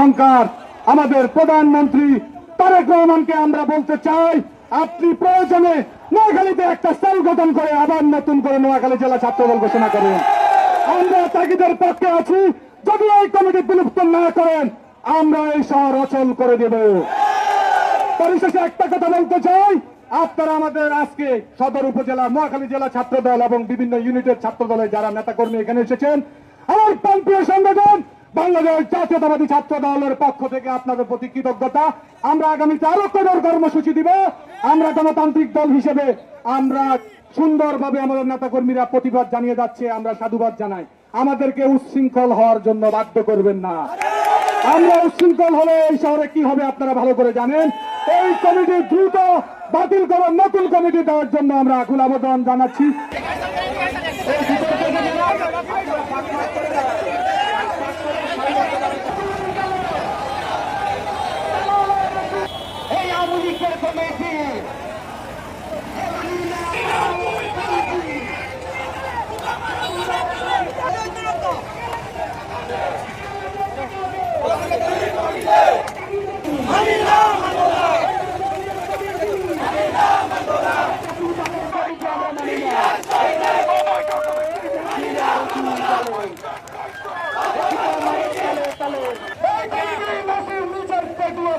অহংকার। আমাদের প্রধানমন্ত্রী তারেক রহমানকে আমরা বলতে চাই, আপনি প্রয়োজনে নোয়াখালীতে একটা সেল গঠন করে আবার নতুন করে নোয়াখালী জেলা ছাত্রদল ঘোষণা করেন। আমরা তাগিদের পক্ষে আছি। যদি এই কমিটি বিলুপ্ত না করেন, আমরা এই শহর অচল করে দেব। পরিশেষে একটা কথা বলতে চাই, আপনারা আমাদের আজকে সদর উপজেলা নোয়াখালী জেলা ছাত্রদল এবং বিভিন্ন ইউনিটের ছাত্রদলের যারা নেতাকর্মী এখানে এসেছেন, আমার প্রান্তীয় সংগঠন বাংলাদেশ জাতীয়তাবাদী ছাত্র দলের পক্ষ থেকে আপনাদের প্রতি কৃতজ্ঞতা। আমরা আগামীতে আরো কঠোর কর্মসূচি দিব। আমরা গণতান্ত্রিক দল হিসেবে আমরা সুন্দরভাবে আমাদের নেতাকর্মীরা প্রতিবাদ জানিয়ে যাচ্ছে, আমরা সাধুবাদ জানাই। আমাদেরকে উচ্ছৃঙ্খল হওয়ার জন্য বাধ্য করবেন না। আমরা উচ্ছৃঙ্খল হলে এই শহরে কি হবে আপনারা ভালো করে জানেন। এই কমিটি দ্রুত বাতিল করার নতুন কমিটি দেওয়ার জন্য আমরা আকুল আবেদন জানাচ্ছি। এই আওয়ামী লীগের কমিটি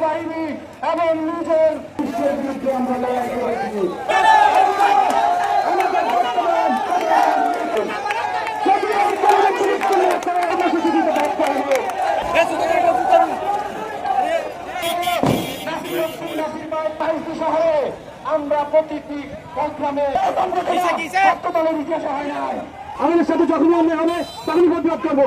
বাহিনী এবং নিজের বিরুদ্ধে আমরা লড়াই করেছি। শহরে আমরা প্রতিটি সংগ্রামে ছাত্র দলের ইতিহাসে হয় নাই। আমাদের সাথে যখনই আমরা হবে তখনই প্রতিবাদ করবো।